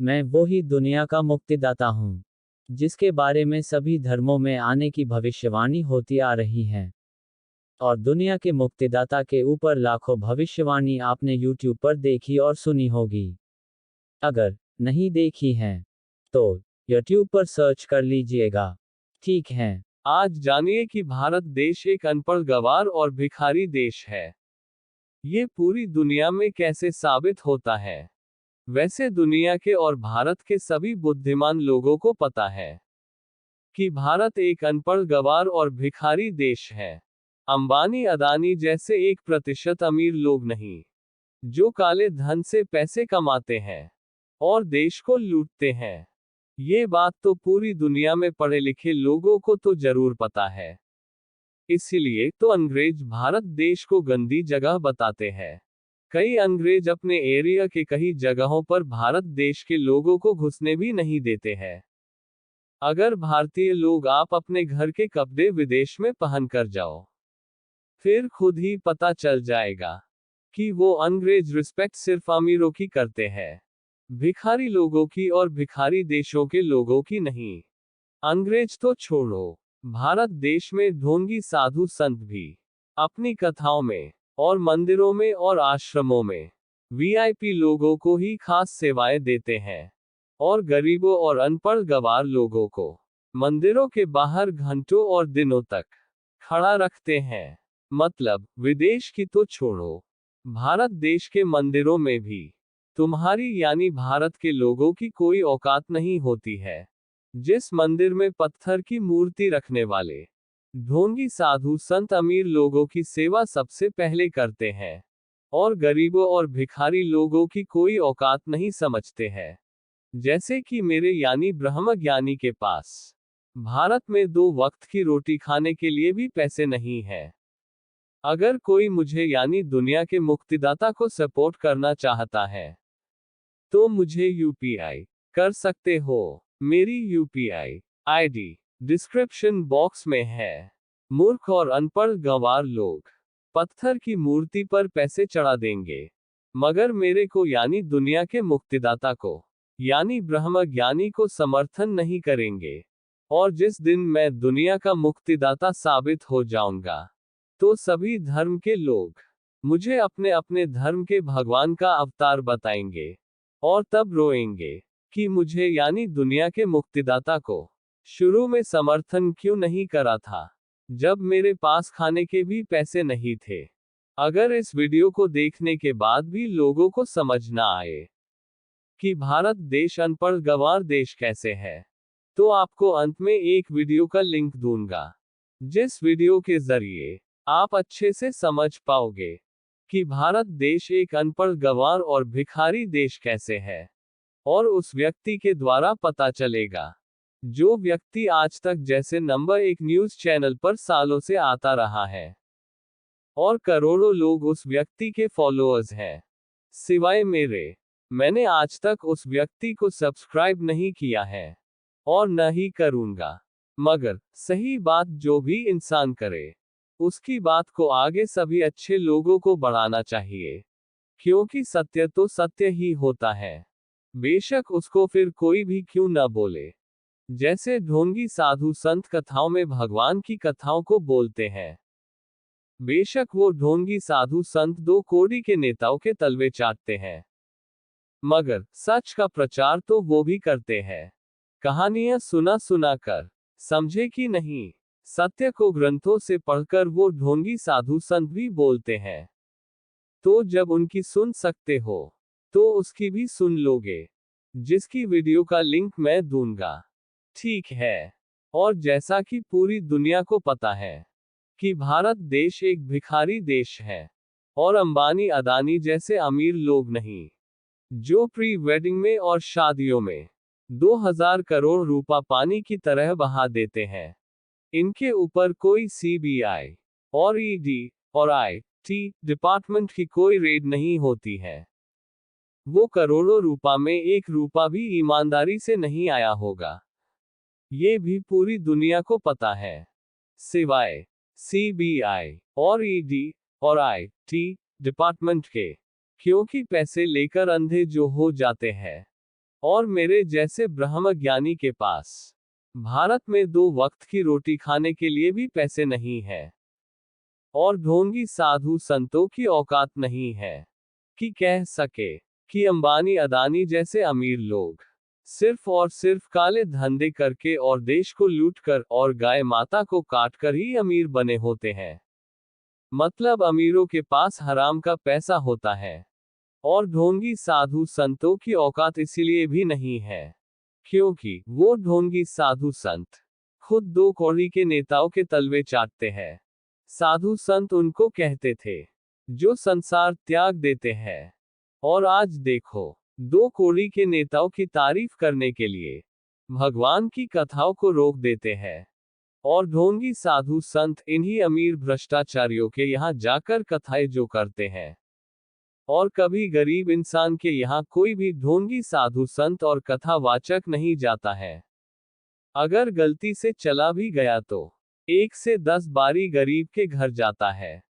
मैं वो ही दुनिया का मुक्तिदाता हूँ, जिसके बारे में सभी धर्मों में आने की भविष्यवाणी होती आ रही है। और दुनिया के मुक्तिदाता के ऊपर लाखों भविष्यवाणी आपने YouTube पर देखी और सुनी होगी। अगर नहीं देखी हैं, तो YouTube पर सर्च कर लीजिएगा। ठीक है। आज जानिए कि भारत देश एक अनपढ़ गंवार और भिखारी देश है। ये पूरी दुनिया में कैसे साबित होता है? वैसे दुनिया के और भारत के सभी बुद्धिमान लोगों को पता है कि भारत एक अनपढ़ गंवार और भिखारी देश है। अंबानी अदानी जैसे 1% अमीर लोग नहीं, जो काले धन से पैसे कमाते हैं और देश को लूटते हैं। ये बात तो पूरी दुनिया में पढ़े लिखे लोगों को तो जरूर पता है। इसीलिए तो अंग्रेज भारत देश को गंदी जगह बताते हैं। कई अंग्रेज अपने एरिया के कई जगहों पर भारत देश के लोगों को घुसने भी नहीं देते हैं। अगर भारतीय लोग आप अपने घर के कपड़े विदेश में पहन कर जाओ, फिर खुद ही पता चल जाएगा कि वो अंग्रेज रिस्पेक्ट सिर्फ अमीरों की करते हैं, भिखारी लोगों की और भिखारी देशों के लोगों की नहीं। अंग्रेज तो छोड़ो, भारत देश में ढोंगी साधु संत भी अपनी कथाओं में और मंदिरों में और आश्रमों में वीआईपी लोगों को ही खास सेवाएं देते हैं और गरीबों और अनपढ़ गंवार लोगों को मंदिरों के बाहर घंटों और दिनों तक खड़ा रखते हैं। मतलब विदेश की तो छोड़ो, भारत देश के मंदिरों में भी तुम्हारी यानी भारत के लोगों की कोई औकात नहीं होती है। जिस मंदिर में पत्थर की मूर्ति रखने वाले ढोंगी साधु संत अमीर लोगों की सेवा सबसे पहले करते हैं और गरीबों और भिखारी लोगों की कोई औकात नहीं समझते हैं। जैसे कि मेरे यानी ब्रह्म ज्ञानी के पास भारत में 2 वक्त की रोटी खाने के लिए भी पैसे नहीं है। अगर कोई मुझे यानी दुनिया के मुक्तिदाता को सपोर्ट करना चाहता है, तो मुझे यूपीआई कर सकते हो। मेरी यूपीआई आईडी डिस्क्रिप्शन बॉक्स में है। मूर्ख और अनपढ़ गंवार लोग पत्थर की मूर्ति पर पैसे चढ़ा देंगे, मगर मेरे को यानी दुनिया के मुक्तिदाता को यानी ब्रह्म ज्ञानी को समर्थन नहीं करेंगे। और जिस दिन मैं दुनिया का मुक्तिदाता साबित हो जाऊंगा, तो सभी धर्म के लोग मुझे अपने अपने धर्म के भगवान का अवतार बताएंगे और तब रोएंगे कि मुझे यानी दुनिया के मुक्तिदाता को शुरू में समर्थन क्यों नहीं करा था, जब मेरे पास खाने के भी पैसे नहीं थे। अगर इस वीडियो को देखने के बाद भी लोगों को समझ ना आए कि भारत देश अनपढ़ गंवार देश कैसे है, तो आपको अंत में एक वीडियो का लिंक दूंगा, जिस वीडियो के जरिए आप अच्छे से समझ पाओगे कि भारत देश एक अनपढ़ गंवार और भिखारी देश कैसे है। और उस व्यक्ति के द्वारा पता चलेगा, जो व्यक्ति आज तक जैसे नंबर 1 न्यूज चैनल पर सालों से आता रहा है और करोड़ों लोग उस व्यक्ति के फॉलोअर्स हैं। सिवाय मेरे, मैंने आज तक उस व्यक्ति को सब्सक्राइब नहीं किया है और न ही करूंगा। मगर सही बात जो भी इंसान करे, उसकी बात को आगे सभी अच्छे लोगों को बढ़ाना चाहिए, क्योंकि सत्य तो सत्य ही होता है, बेशक उसको फिर कोई भी क्यों न बोले। जैसे ढोंगी साधु संत कथाओं में भगवान की कथाओं को बोलते हैं, बेशक वो ढोंगी साधु संत 2 कोड़ी के नेताओं के तलवे चाटते हैं, मगर सच का प्रचार तो वो भी करते हैं। कहानियां सुना सुना कर समझे कि नहीं, सत्य को ग्रंथों से पढ़कर वो ढोंगी साधु संत भी बोलते हैं। तो जब उनकी सुन सकते हो, तो उसकी भी सुन लोगे, जिसकी वीडियो का लिंक मैं दूंगा। ठीक है। और जैसा कि पूरी दुनिया को पता है कि भारत देश एक भिखारी देश है और अंबानी अदानी जैसे अमीर लोग नहीं, जो प्री वेडिंग में और शादियों में 2000 करोड़ रुपया पानी की तरह बहा देते हैं, इनके ऊपर कोई सीबीआई और ईडी और आईटी डिपार्टमेंट की कोई रेड नहीं होती है। वो करोड़ों रुपया में 1 रुपया भी ईमानदारी से नहीं आया होगा, ये भी पूरी दुनिया को पता है। सिवाय सीबीआई और ईडी और आईटी डिपार्टमेंट के, क्योंकि पैसे लेकर अंधे जो हो जाते हैं और मेरे जैसे ब्रह्मज्ञानी के पास भारत में 2 वक्त की रोटी खाने के लिए भी पैसे नहीं है। और ढोंगी साधु संतों की औकात नहीं है कि कह सके कि अंबानी अदानी जैसे अमीर लोग सिर्फ और सिर्फ काले धंधे करके और देश को लूटकर और गाय माता को काटकर ही अमीर बने होते हैं। मतलब अमीरों के पास हराम का पैसा होता है। और ढोंगी साधु संतों की औकात इसीलिए भी नहीं है क्योंकि वो ढोंगी साधु संत खुद 2 कौड़ी के नेताओं के तलवे चाटते हैं। साधु संत उनको कहते थे जो संसार त्याग देते हैं। और आज देखो 2 कौड़ी के नेताओं की तारीफ करने के लिए भगवान की कथाओं को रोक देते हैं। और ढोंगी साधु संत इन्हीं अमीर भ्रष्टाचारियों के यहाँ जाकर कथाएं जो करते हैं। और कभी गरीब इंसान के यहाँ कोई भी ढोंगी साधु संत और कथावाचक नहीं जाता है। अगर गलती से चला भी गया तो 1 से 10 बारी गरीब के घर जाता है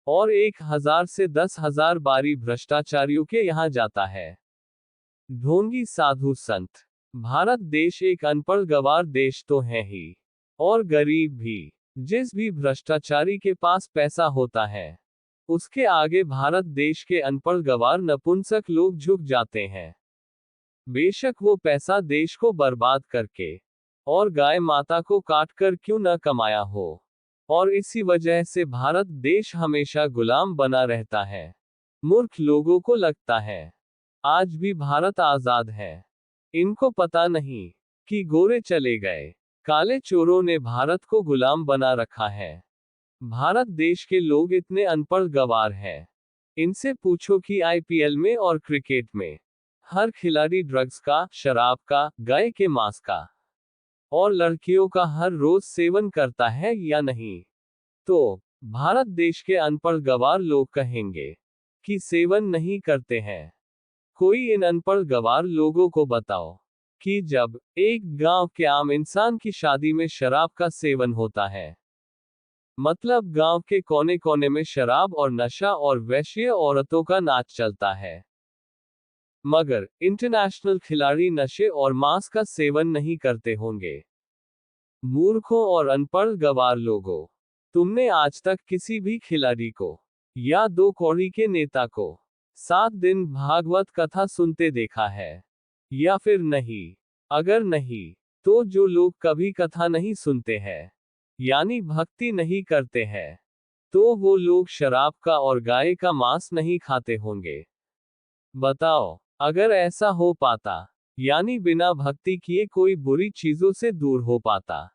और 1000 से 10,000 बारी भ्रष्टाचारियों के यहाँ जाता है। ढोंगी साधु संत। भारत देश एक अनपढ़ गंवार देश तो है ही, और गरीब भी। जिस भी भ्रष्टाचारी के पास पैसा होता है उसके आगे भारत देश के अनपढ़ गंवार नपुंसक लोग झुक जाते हैं। बेशक वो पैसा देश को बर्बाद करके और गाय माता को काटकर क्यों न कमाया हो। और इसी वजह से भारत देश हमेशा गुलाम बना रहता है। मूर्ख लोगों को लगता है आज भी भारत आजाद है। इनको पता नहीं कि गोरे चले गए, काले चोरों ने भारत को गुलाम बना रखा है। भारत देश के लोग इतने अनपढ़ गंवार हैं। इनसे पूछो कि आईपीएल में और क्रिकेट में हर खिलाड़ी ड्रग्स का, शराब का, गाय के मांस का और लड़कियों का हर रोज सेवन करता है या नहीं, तो भारत देश के अनपढ़ गंवार लोग कहेंगे कि सेवन नहीं करते हैं। कोई इन अनपढ़ गंवार लोगों को बताओ कि जब एक गांव के आम इंसान की शादी में शराब का सेवन होता है, मतलब गांव के कोने कोने में शराब और नशा और वैश्य औरतों का नाच चलता है, मगर इंटरनेशनल खिलाड़ी नशे और मांस का सेवन नहीं करते होंगे। मूर्खों और अनपढ़ गंवार लोगों, तुमने आज तक किसी भी खिलाड़ी को या 2 कौड़ी के नेता को 7 दिन भागवत कथा सुनते देखा है या फिर नहीं? अगर नहीं, तो जो लोग कभी कथा नहीं सुनते हैं यानी भक्ति नहीं करते हैं, तो वो लोग शराब का और गाय का मांस नहीं खाते होंगे। बताओ, अगर ऐसा हो पाता, यानी बिना भक्ति किए कोई बुरी चीजों से दूर हो पाता,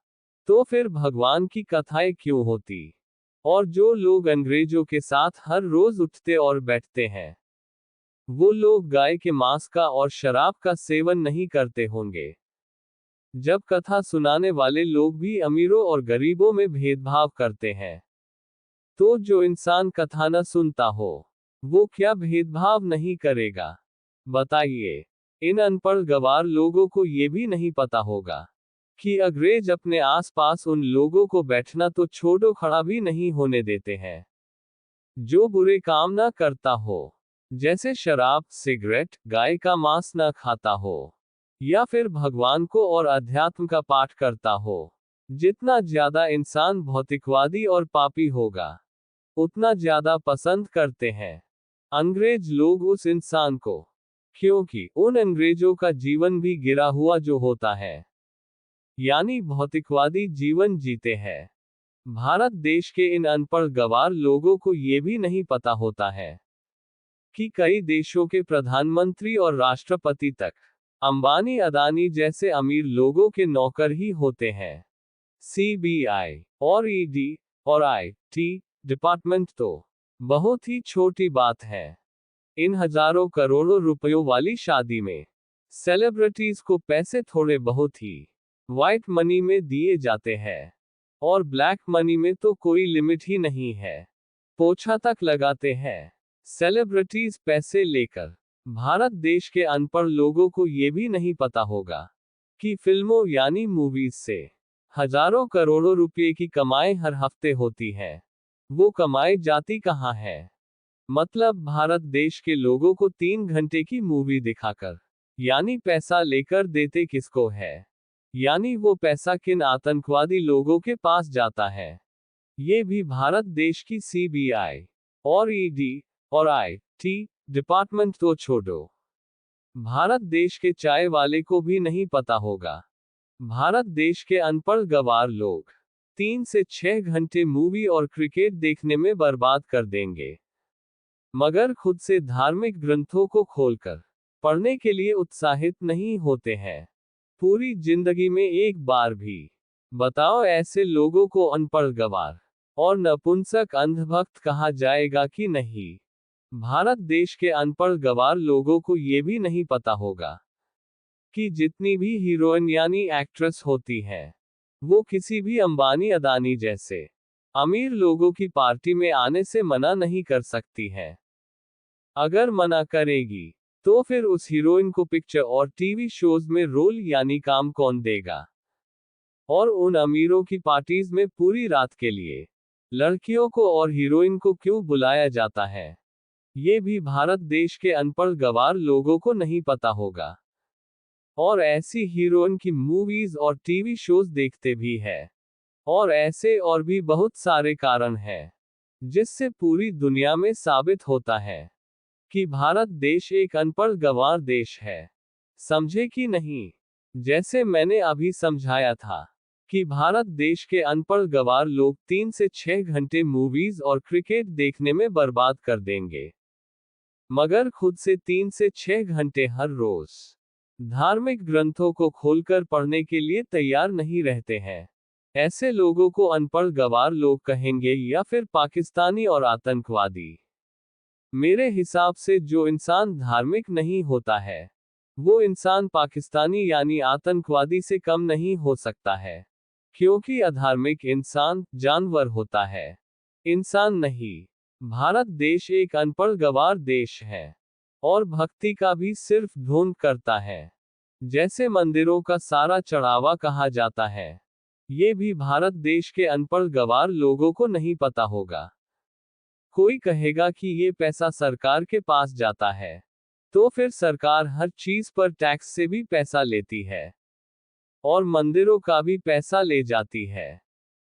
तो फिर भगवान की कथाएं क्यों होती? और जो लोग अंग्रेजों के साथ हर रोज उठते और बैठते हैं, वो लोग गाय के मांस का और शराब का सेवन नहीं करते होंगे। जब कथा सुनाने वाले लोग भी अमीरों और गरीबों में भेदभाव करते हैं, तो जो इंसान कथा न सुनता हो वो क्या भेदभाव नहीं करेगा? बताइए। इन अनपढ़ गंवार लोगों को ये भी नहीं पता होगा कि अंग्रेज अपने आसपास उन लोगों को बैठना तो छोड़ो, खड़ा भी नहीं होने देते हैं जो बुरे काम ना करता हो, जैसे शराब, सिगरेट, गाय का मांस न खाता हो या फिर भगवान को और अध्यात्म का पाठ करता हो। जितना ज्यादा इंसान भौतिकवादी और पापी होगा, उतना ज्यादा पसंद करते हैं अंग्रेज लोग उस इंसान को, क्योंकि उन अंग्रेजों का जीवन भी गिरा हुआ जो होता है, यानी भौतिकवादी जीवन जीते हैं। भारत देश के इन अनपढ़ गंवार लोगों को ये भी नहीं पता होता है कि कई देशों के प्रधानमंत्री और राष्ट्रपति तक अंबानी अदानी जैसे अमीर लोगों के नौकर ही होते हैं। सीबीआई और ईडी और आईटी डिपार्टमेंट तो बहुत ही छोटी बात है। इन हजारों करोड़ों रुपयों वाली शादी में सेलिब्रिटीज को पैसे थोड़े बहुत ही व्हाइट मनी में दिए जाते हैं, और ब्लैक मनी में तो कोई लिमिट ही नहीं है, पोछा तक लगाते हैं सेलिब्रिटीज पैसे लेकर। भारत देश के अनपढ़ लोगों को ये भी नहीं पता होगा कि फिल्मों यानी मूवीज से हजारों करोड़ों रुपए की कमाई हर हफ्ते होती है। वो कमाई जाती कहाँ है? मतलब भारत देश के लोगों को 3 घंटे की मूवी दिखाकर यानी पैसा लेकर देते किसको है, यानी वो पैसा किन आतंकवादी लोगों के पास जाता है। ये भी भारत देश की सीबीआई और ईडी और आईटी डिपार्टमेंट तो छोड़ो, भारत देश के चाय वाले को भी नहीं पता होगा। भारत देश के अनपढ़ गंवार लोग 3 से 6 घंटे मूवी और क्रिकेट देखने में बर्बाद कर देंगे, मगर खुद से धार्मिक ग्रंथों को खोलकर पढ़ने के लिए उत्साहित नहीं होते हैं। पूरी जिंदगी में एक बार भी बताओ ऐसे लोगों को अनपढ़ गंवार और नपुंसक अंधभक्त कहा जाएगा कि नहीं। भारत देश के अनपढ़ गंवार लोगों को ये भी नहीं पता होगा कि जितनी भी हीरोइन यानी एक्ट्रेस होती हैं, वो किसी भी अंबानी अदानी जैसे अमीर लोगों की पार्टी में आने से मना नहीं कर सकती हैं। अगर मना करेगी तो फिर उस हीरोइन को पिक्चर और टीवी शोज में रोल यानी काम कौन देगा। और उन अमीरों की पार्टीज में पूरी रात के लिए लड़कियों को और हीरोइन को क्यों बुलाया जाता है, ये भी भारत देश के अनपढ़ गंवार लोगों को नहीं पता होगा। और ऐसी हीरोइन की मूवीज और टीवी शोज देखते भी है। और ऐसे और भी बहुत सारे कारण हैं जिससे पूरी दुनिया में साबित होता है कि भारत देश एक अनपढ़ गंवार देश है। समझे कि नहीं। जैसे मैंने अभी समझाया था कि भारत देश के अनपढ़ गंवार लोग 3 से 6 घंटे मूवीज और क्रिकेट देखने में बर्बाद कर देंगे, मगर खुद से 3 से 6 घंटे हर रोज धार्मिक ग्रंथों को खोलकर पढ़ने के लिए तैयार नहीं रहते हैं। ऐसे लोगों को अनपढ़ गंवार लोग कहेंगे या फिर पाकिस्तानी और आतंकवादी। मेरे हिसाब से जो इंसान धार्मिक नहीं होता है, वो इंसान पाकिस्तानी यानी आतंकवादी से कम नहीं हो सकता है, क्योंकि अधार्मिक इंसान जानवर होता है, इंसान नहीं। भारत देश एक अनपढ़ गंवार देश है और भक्ति का भी सिर्फ ढोंग करता है, जैसे मंदिरों का सारा चढ़ावा कहा जाता है। ये भी भारत देश के अनपढ़ गंवार लोगों को नहीं पता होगा। कोई कहेगा कि ये पैसा सरकार के पास जाता है, तो फिर सरकार हर चीज पर टैक्स से भी पैसा लेती है और मंदिरों का भी पैसा ले जाती है।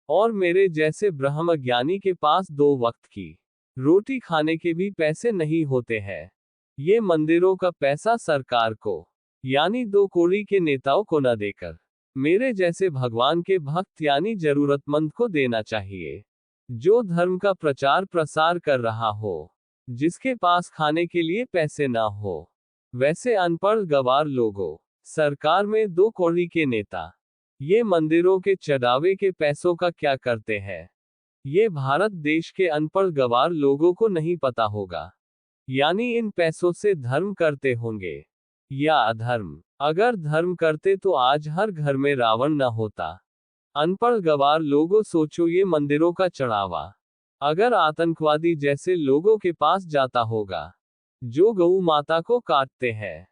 और मेरे जैसे ब्रह्मज्ञानी के पास 2 वक्त की रोटी खाने के भी पैसे नहीं होते हैं। ये मंदिरों का पैसा सरकार को यानी 2 कौड़ी के नेताओं को न देकर मेरे जैसे भगवान के भक्त यानी जरूरतमंद को देना चाहिए, जो धर्म का प्रचार प्रसार कर रहा हो, जिसके पास खाने के लिए पैसे ना हो। वैसे अनपढ़ गंवार लोगों, सरकार में 2 कौड़ी के नेता ये मंदिरों के चढ़ावे के पैसों का क्या करते हैं, ये भारत देश के अनपढ़ गंवार लोगों को नहीं पता होगा। यानी इन पैसों से धर्म करते होंगे या अधर्म। अगर धर्म करते तो आज हर घर में रावण न होता। अनपढ़ गंवार लोगों, सोचो ये मंदिरों का चढ़ावा अगर आतंकवादी जैसे लोगों के पास जाता होगा, जो गऊ माता को काटते हैं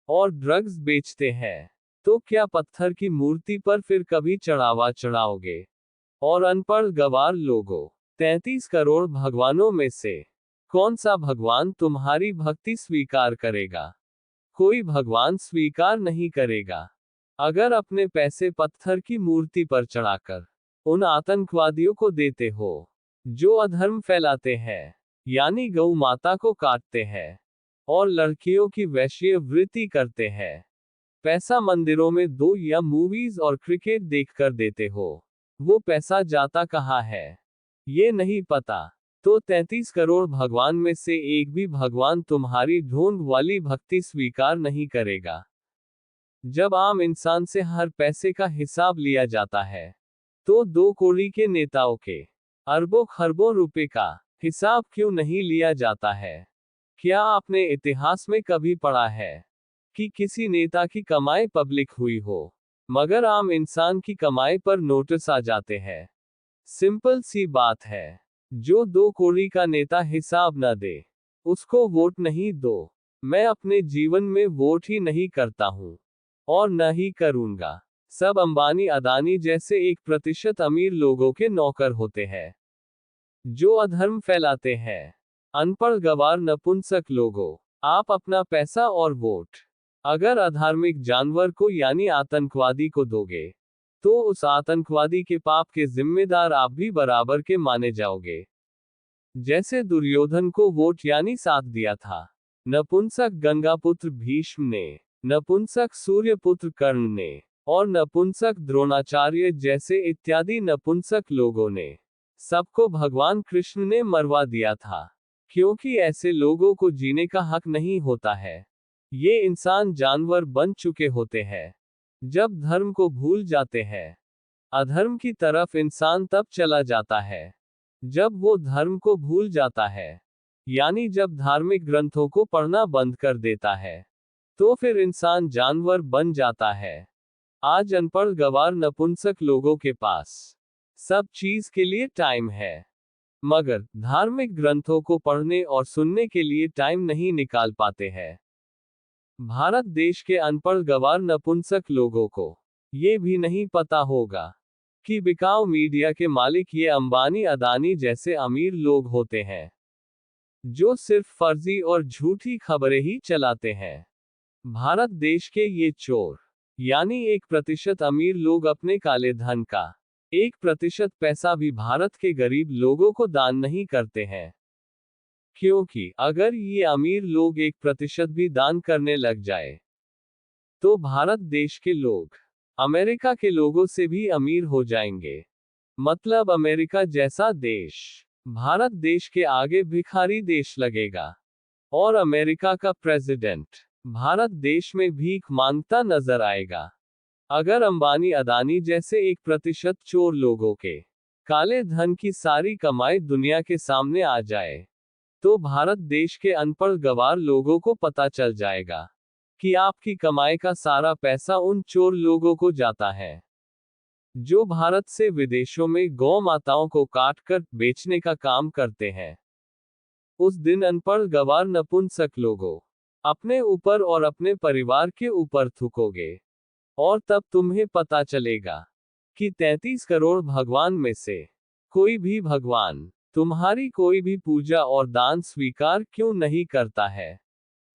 और ड्रग्स बेचते हैं, तो क्या पत्थर की मूर्ति पर फिर कभी चढ़ावा चढ़ाओगे। और अनपढ़ गंवार लोगों, 33 करोड़ भगवानों में से कौन सा भगवान तुम्हारी भक्ति स्वीकार करेगा। कोई भगवान स्वीकार नहीं करेगा। अगर अपने पैसे पत्थर की मूर्ति पर चढ़ाकर उन आतंकवादियों को देते हो जो अधर्म फैलाते हैं, यानी गौ माता को काटते हैं और लड़कियों की वैश्यवृत्ति करते हैं, पैसा मंदिरों में दो या मूवीज और क्रिकेट देखकर देते हो, वो पैसा जाता कहाँ है, ये नहीं पता, तो 33 करोड़ भगवान में से एक भी भगवान तुम्हारी ढोंग वाली भक्ति स्वीकार नहीं करेगा। जब आम इंसान से हर पैसे का हिसाब लिया जाता है, तो 2 कौड़ी के नेताओं के अरबों खरबों रुपए का हिसाब क्यों नहीं लिया जाता है। क्या आपने इतिहास में कभी पढ़ा है कि किसी नेता की कमाई पब्लिक हुई हो, मगर आम इंसान की कमाई पर नोटिस आ जाते हैं। सिंपल सी बात है, जो 2 कौड़ी का नेता हिसाब न दे, उसको वोट नहीं दो। मैं अपने जीवन में वोट ही नहीं करता हूं और न ही करूंगा। सब अंबानी अदानी जैसे 1% अमीर लोगों के नौकर होते हैं, जो अधर्म फैलाते हैं। अनपढ़ गंवार नपुंसक लोगों, आप अपना पैसा और वोट अगर अधार्मिक जानवर को यानी आतंकवादी को दोगे, तो उस आतंकवादी के पाप के जिम्मेदार आप भी बराबर के माने जाओगे। जैसे दुर्योधन को वोट यानी साथ दिया था नपुंसक गंगापुत्र भीष्म ने, नपुंसक सूर्यपुत्र कर्ण ने, और नपुंसक द्रोणाचार्य जैसे इत्यादि नपुंसक लोगों ने, सबको भगवान कृष्ण ने मरवा दिया था, क्योंकि ऐसे लोगों को जीने का हक नहीं होता है। ये इंसान जानवर बन चुके होते हैं। जब धर्म को भूल जाते हैं, अधर्म की तरफ इंसान तब चला जाता है जब वो धर्म को भूल जाता है, यानी जब धार्मिक ग्रंथों को पढ़ना बंद कर देता है, तो फिर इंसान जानवर बन जाता है। आज अनपढ़ गंवार नपुंसक लोगों के पास सब चीज के लिए टाइम है, मगर धार्मिक ग्रंथों को पढ़ने और सुनने के लिए टाइम नहीं निकाल पाते हैं। भारत देश के अनपढ़ गंवार नपुंसक लोगों को ये भी नहीं पता होगा कि बिकाऊ मीडिया के मालिक ये अंबानी अदानी जैसे अमीर लोग होते हैं, जो सिर्फ फर्जी और झूठी खबरें ही चलाते हैं। भारत देश के ये चोर यानी 1% अमीर लोग अपने काले धन का 1% पैसा भी भारत के गरीब लोगों को दान नहीं करते हैं, क्योंकि अगर ये अमीर लोग 1% भी दान करने लग जाए, तो भारत देश के लोग अमेरिका के लोगों से भी अमीर हो जाएंगे। मतलब अमेरिका जैसा देश भारत देश के आगे भिखारी देश लगेगा, और अमेरिका का प्रेसिडेंट भारत देश में भीख मांगता नजर आएगा। अगर अंबानी अदानी जैसे 1% चोर लोगों के काले धन की सारी कमाई दुनिया के सामने आ जाए, तो भारत देश के अनपढ़ गंवार लोगों को पता चल जाएगा कि आपकी कमाई का सारा पैसा उन चोर लोगों को जाता है, जो भारत से विदेशों में गौ माताओं को काट कर बेचने का काम करते हैं। उस दिन अनपढ़ गंवार नपुंसक लोगों अपने ऊपर और अपने परिवार के ऊपर थूकोगे, और तब तुम्हें पता चलेगा कि 33 करोड़ भगवान में से कोई भी भगवान तुम्हारी कोई भी पूजा और दान स्वीकार क्यों नहीं करता है।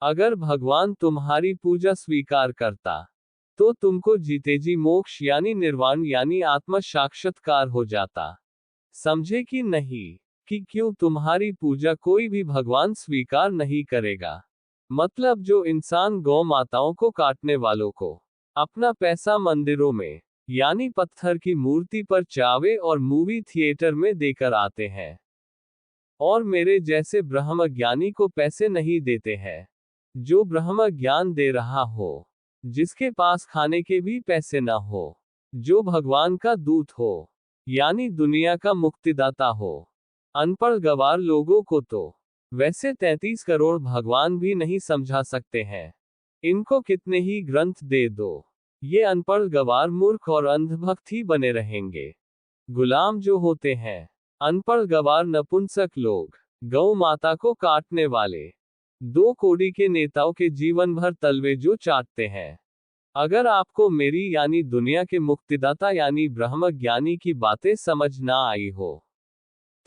अगर भगवान तुम्हारी पूजा स्वीकार करता, तो तुमको जीते जी मोक्ष यानी निर्वाण यानी आत्म साक्षात्कार हो जाता। समझे कि नहीं कि क्यों तुम्हारी पूजा कोई भी भगवान स्वीकार नहीं करेगा। मतलब जो इंसान गौ माताओं को काटने वालों को अपना पैसा मंदिरों में यानी पत्थर की मूर्ति पर चावे और मूवी थिएटर में देकर आते हैं, और मेरे जैसे ब्रह्म ज्ञानी को पैसे नहीं देते हैं, जो ब्रह्म ज्ञान दे रहा हो, जिसके पास खाने के भी पैसे ना हो, जो भगवान का दूत हो, यानी दुनिया का मुक्तिदाता हो। अनपढ़ गंवार लोगों को तो वैसे 33 करोड़ भगवान भी नहीं समझा सकते हैं। इनको कितने ही ग्रंथ दे दो, ये अनपढ़ गंवार मूर्ख और अंधभक्त ही बने रहेंगे। गुलाम जो होते हैं अनपढ़ गंवार नपुंसक लोग, गौ माता को काटने वाले 2 कौड़ी के नेताओं के जीवन भर तलवे जो चाटते हैं। अगर आपको मेरी यानी दुनिया के मुक्तिदाता यानी ब्रह्म ज्ञानी की बातें समझ ना आई हो,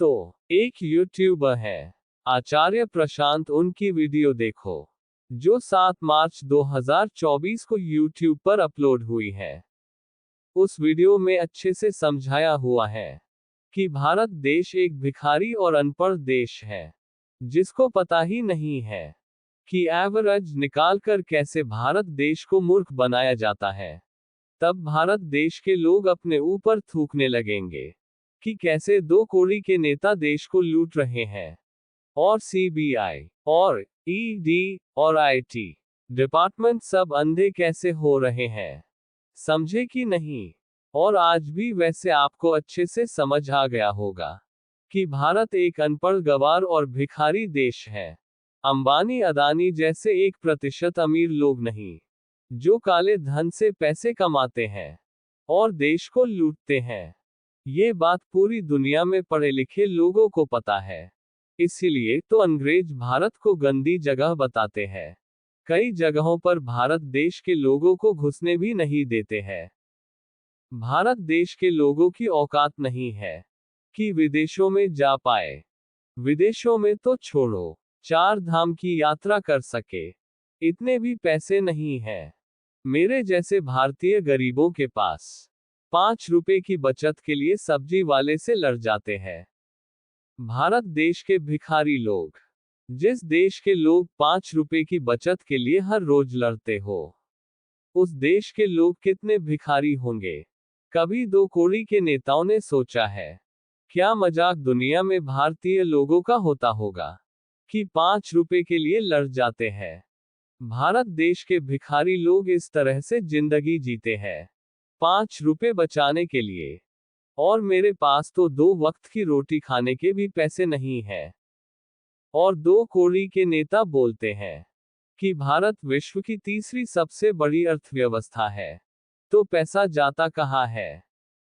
तो एक यूट्यूबर है आचार्य प्रशांत, उनकी वीडियो देखो, जो 7 मार्च 2024 को यूट्यूब पर अपलोड हुई है। उस वीडियो में अच्छे से समझाया हुआ है कि भारत देश एक भिखारी और अनपढ़ देश है, जिसको पता ही नहीं है कि एवरेज निकालकर कैसे भारत देश को मूर्ख बनाया जाता है। तब भारत देश के लोग अपने ऊपर थूकने लगेंगे कि कैसे 2 कौड़ी के नेता देश को लूट रहे हैं, और सीबीआई और ईडी और आईटी डिपार्टमेंट सब अंधे कैसे हो रहे हैं। समझे कि नहीं? और आज भी वैसे आपको अच्छे से समझ आ गया होगा कि भारत एक अनपढ़ गंवार और भिखारी देश है। अंबानी अदानी जैसे 1% अमीर लोग नहीं, जो काले धन से पैसे कमाते हैं और देश को लूटते हैं। ये बात पूरी दुनिया में पढ़े लिखे लोगों को पता है। इसीलिए तो अंग्रेज भारत को गंदी जगह बताते हैं। कई जगहों पर भारत देश के लोगों को घुसने भी नहीं देते हैं। भारत देश के लोगों की औकात नहीं है कि विदेशों में जा पाए। विदेशों में तो छोड़ो, 4 धाम की यात्रा कर सके। इतने भी पैसे नहीं हैं। मेरे जैसे भारतीय गरीबों के पास 5 रुपए की बचत के लिए सब्जी वाले से लड़ जाते हैं। भारत देश के भिखारी लोग। जिस देश के लोग 5 रुपए की बचत के लिए हर रोज लड़ते हो, उस देश के लोग कितने भिखारी होंगे। कभी 2 कौड़ी के नेताओं ने सोचा है, क्या मजाक दुनिया में भारतीय लोगों का होता होगा कि 5 रुपए के लिए लड़ जाते हैं। भारत देश के भिखारी लोग इस तरह से जिंदगी जीते हैं, 5 रुपए बचाने के लिए। और मेरे पास तो 2 वक्त की रोटी खाने के भी पैसे नहीं है। और 2 कौड़ी के नेता बोलते हैं कि भारत विश्व की तीसरी सबसे बड़ी अर्थव्यवस्था है, तो पैसा जाता कहाँ है।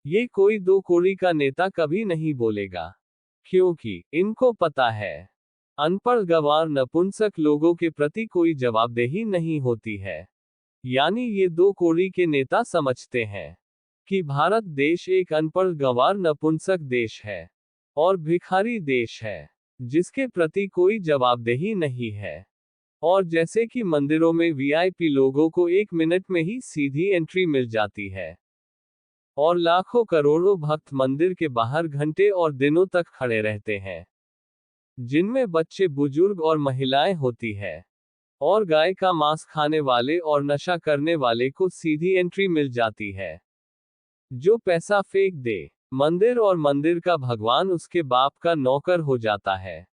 ये कोई 2 कौड़ी का नेता कभी नहीं बोलेगा, क्योंकि इनको पता है, अनपढ़ गंवार नपुंसक लोगों के प्रति कोई जवाबदेही नहीं होती है। यानी ये 2 कौड़ी के नेता समझते हैं कि भारत देश एक अनपढ़ गंवार नपुंसक देश है और भिखारी देश है, जिसके प्रति कोई जवाबदेही नहीं है। और जैसे कि मंदिरों में वीआईपी लोगों को 1 मिनट में ही सीधी एंट्री मिल जाती है, और लाखों करोड़ों भक्त मंदिर के बाहर घंटे और दिनों तक खड़े रहते हैं, जिनमें बच्चे, बुजुर्ग और महिलाएं होती है। और गाय का मांस खाने वाले और नशा करने वाले को सीधी एंट्री मिल जाती है। जो पैसा फेंक दे मंदिर, और मंदिर का भगवान उसके बाप का नौकर हो जाता है।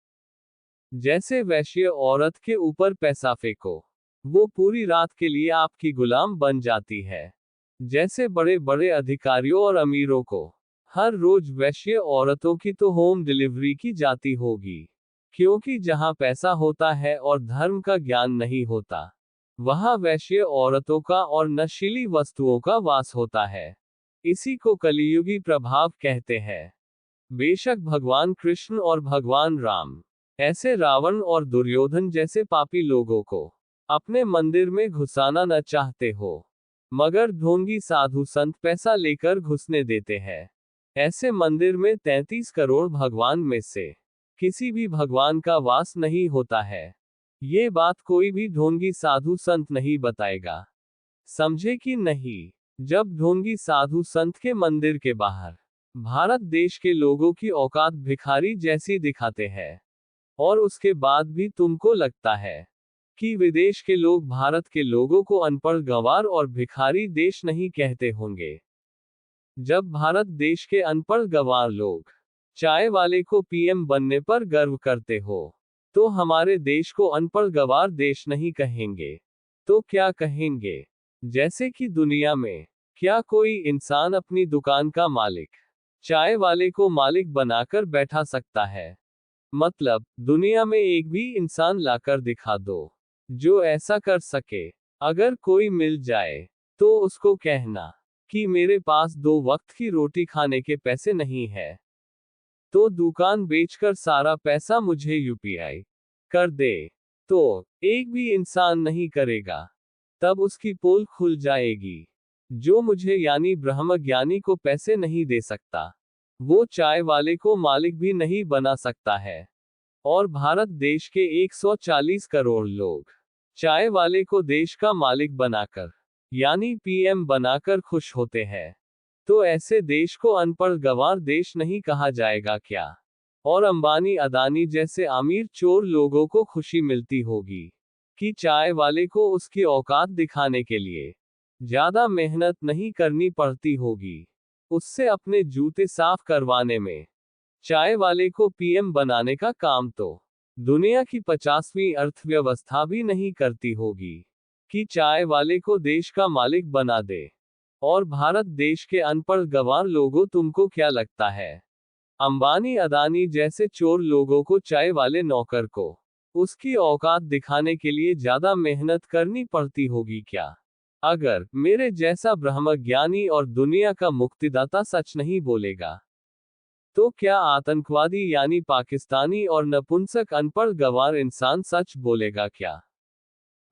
जैसे वैश्य औरत के ऊपर पैसा फेंको, वो पूरी रात के लिए आपकी गुलाम बन जाती है। जैसे बड़े बड़े अधिकारियों और अमीरों को हर रोज वैश्य औरतों की तो होम डिलीवरी की जाती होगी, क्योंकि जहां पैसा होता है और धर्म का ज्ञान नहीं होता, वहां वैश्य औरतों का और नशीली वस्तुओं का वास होता है। इसी को कलियुगी प्रभाव कहते हैं। बेशक भगवान कृष्ण और भगवान राम ऐसे रावण और दुर्योधन जैसे पापी लोगों को अपने मंदिर में घुसाना न चाहते हो, मगर ढोंगी साधु संत पैसा लेकर घुसने देते हैं। ऐसे मंदिर में 33 करोड़ भगवान में से किसी भी भगवान का वास नहीं होता है। ये बात कोई भी ढोंगी साधु संत नहीं बताएगा। समझे कि नहीं? जब ढोंगी साधु संत के मंदिर के बाहर भारत देश के लोगों की औकात भिखारी जैसी दिखाते हैं, और उसके बाद भी तुमको लगता है कि विदेश के लोग भारत के लोगों को अनपढ़, गंवार और भिखारी देश नहीं कहते होंगे। जब भारत देश के अनपढ़ गंवार लोग चाय वाले को पीएम बनने पर गर्व करते हो, तो हमारे देश को अनपढ़ गंवार देश नहीं कहेंगे तो क्या कहेंगे? जैसे कि दुनिया में क्या कोई इंसान अपनी दुकान का मालिक चाय वाले को मालिक बनाकर बैठा सकता है? मतलब दुनिया में एक भी इंसान लाकर दिखा दो जो ऐसा कर सके। अगर कोई मिल जाए तो उसको कहना कि मेरे पास 2 वक्त की रोटी खाने के पैसे नहीं है, तो दुकान बेचकर सारा पैसा मुझे यूपीआई कर दे। तो एक भी इंसान नहीं करेगा। तब उसकी पोल खुल जाएगी। जो मुझे यानी ब्रह्म ज्ञानी को पैसे नहीं दे सकता, वो चाय वाले को मालिक भी नहीं बना सकता है। और भारत देश के 140 करोड़ लोग चाय वाले को देश का मालिक बनाकर यानी पीएम बनाकर खुश होते हैं। तो ऐसे देश को अनपढ़, गंवार देश नहीं कहा जाएगा क्या? और अंबानी, अदानी जैसे अमीर चोर लोगों को खुशी मिलती होगी कि चाय वाले को उसकी औकात दिखाने के लिए ज्यादा मेहनत नहीं करनी पड़ती होगी, उससे अपने जूते साफ करवाने में। चाय वाले को पीएम बनाने का काम तो दुनिया की 50वीं अर्थव्यवस्था भी नहीं करती होगी कि चाय वाले को देश का मालिक बना दे। और भारत देश के अनपढ़, गंवार लोगों, तुमको क्या लगता है, अंबानी, अदानी जैसे चोर लोगों को चाय वाले नौकर को उसकी औकात दिखाने के लिए ज्यादा मेहनत करनी पड़ती होगी क्या? अगर मेरे जैसा ब्रह्म ज्ञानी और दुनिया का मुक्तिदाता सच नहीं बोलेगा, तो क्या आतंकवादी यानी पाकिस्तानी और नपुंसक अनपढ़, गंवार इंसान सच बोलेगा क्या?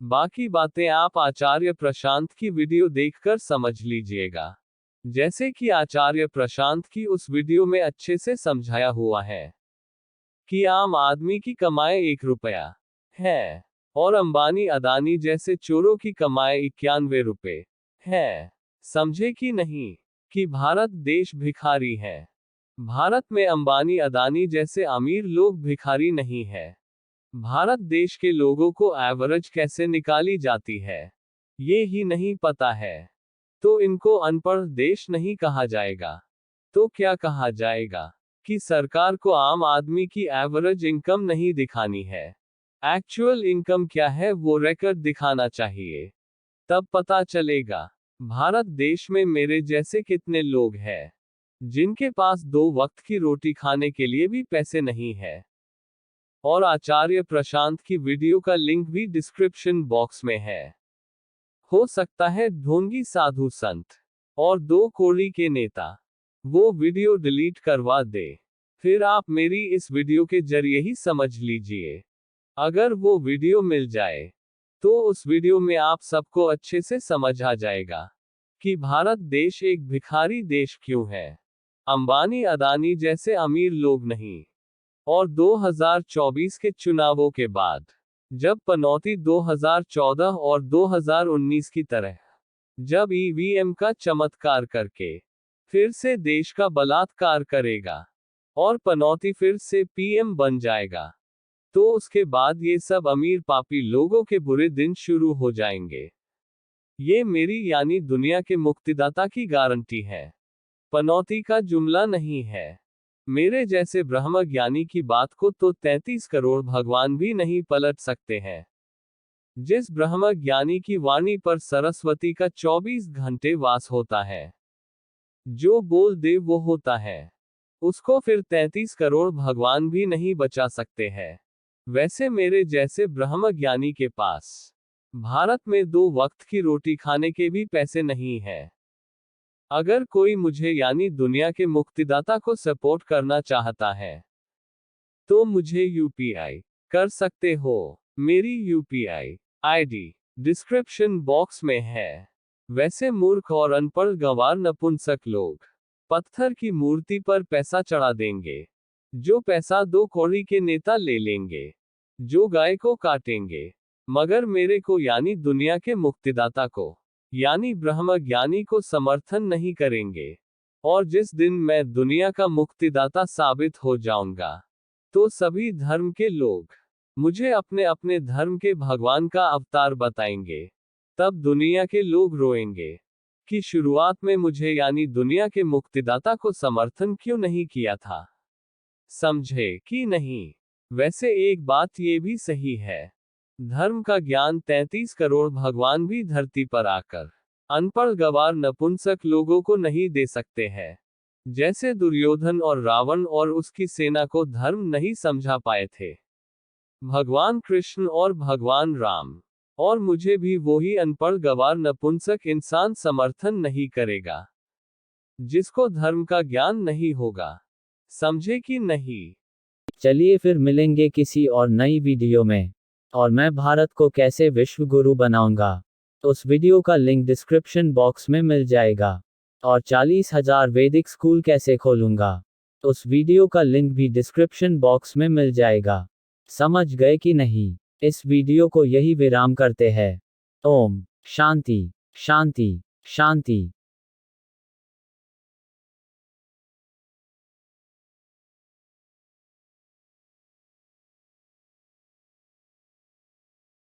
बाकी बातें आप आचार्य प्रशांत की वीडियो देखकर समझ लीजिएगा। जैसे कि आचार्य प्रशांत की उस वीडियो में अच्छे से समझाया हुआ है कि आम आदमी की कमाई 1 रुपया है, और अंबानी अदानी जैसे चोरों की कमाई 91 रुपए है। समझे कि नहीं कि भारत देश भिखारी है। भारत में अंबानी अदानी जैसे अमीर लोग भिखारी नहीं है। भारत देश के लोगों को एवरेज कैसे निकाली जाती है, ये ही नहीं पता है। तो इनको अनपढ़ देश नहीं कहा जाएगा, तो क्या कहा जाएगा? कि सरकार को आम आदमी की एवरेज इनकम नहीं दिखानी है। एक्चुअल इनकम क्या है वो रिकॉर्ड दिखाना चाहिए, तब पता चलेगा। भारत देश में मेरे जैसे कितने लोग हैं जिनके पास 2 वक्त की रोटी खाने के लिए भी पैसे नहीं है। और आचार्य प्रशांत की वीडियो का लिंक भी डिस्क्रिप्शन बॉक्स में है। हो सकता है ढोंगी साधु संत और 2 कोड़ी के नेता वो वीडियो डिलीट करवा दे, फिर आप मेरी इस वीडियो के जरिए ही समझ लीजिए। अगर वो वीडियो मिल जाए तो उस वीडियो में आप सबको अच्छे से समझ आ जाएगा कि भारत देश एक भिखारी देश क्यों है। अंबानी अदानी जैसे अमीर लोग नहीं। और 2024 के चुनावों के बाद जब पनौती 2014 और 2019 की तरह, जब ईवीएम का चमत्कार करके फिर से देश का बलात्कार करेगा और पनौती फिर से पीएम बन जाएगा, तो उसके बाद ये सब अमीर पापी लोगों के बुरे दिन शुरू हो जाएंगे। ये मेरी यानी दुनिया के मुक्तिदाता की गारंटी है, पनौती का जुमला नहीं है। मेरे जैसे ब्रह्म ज्ञानी की बात को तो 33 करोड़ भगवान भी नहीं पलट सकते हैं। जिस ब्रह्म ज्ञानी की वाणी पर सरस्वती का 24 घंटे वास होता है, जो बोल दे वो होता है, उसको फिर 33 करोड़ भगवान भी नहीं बचा सकते हैं। वैसे मेरे जैसे ब्रह्म ज्ञानी के पास भारत में 2 वक्त की रोटी खाने के भी पैसे नहीं है। अगर कोई मुझे यानी दुनिया के मुक्तिदाता को सपोर्ट करना चाहता है तो मुझे यूपीआई कर सकते हो। मेरी यूपीआई आईडी डिस्क्रिप्शन बॉक्स में है। वैसे मूर्ख और अनपढ़ गंवार नपुंसक लोग पत्थर की मूर्ति पर पैसा चढ़ा देंगे, जो पैसा 2 कौड़ी के नेता ले लेंगे, जो गाय को काटेंगे, मगर मेरे को यानी दुनिया के मुक्तिदाता को यानी ब्रह्म ज्ञानी को समर्थन नहीं करेंगे। और जिस दिन मैं दुनिया का मुक्तिदाता साबित हो जाऊंगा तो सभी धर्म के लोग मुझे अपने अपने धर्म के भगवान का अवतार बताएंगे। तब दुनिया के लोग रोएंगे कि शुरुआत में मुझे यानी दुनिया के मुक्तिदाता को समर्थन क्यों नहीं किया था। समझे कि नहीं? वैसे एक बात ये भी सही है, धर्म का ज्ञान 33 करोड़ भगवान भी धरती पर आकर अनपढ़ गवार नपुंसक लोगों को नहीं दे सकते हैं। जैसे दुर्योधन और रावण और उसकी सेना को धर्म नहीं समझा पाए थे भगवान कृष्ण और भगवान राम, और मुझे भी वही अनपढ़ गवार नपुंसक इंसान समर्थन नहीं करेगा जिसको धर्म का ज्ञान नहीं होगा। समझे कि नहीं? चलिए फिर मिलेंगे किसी और नई वीडियो में। और मैं भारत को कैसे विश्व गुरु बनाऊंगा, उस वीडियो का लिंक डिस्क्रिप्शन बॉक्स में मिल जाएगा। और 40,000 वैदिक स्कूल कैसे खोलूंगा, उस वीडियो का लिंक भी डिस्क्रिप्शन बॉक्स में मिल जाएगा। समझ गए कि नहीं? इस वीडियो को यही विराम करते हैं। ओम शांति शांति शांति।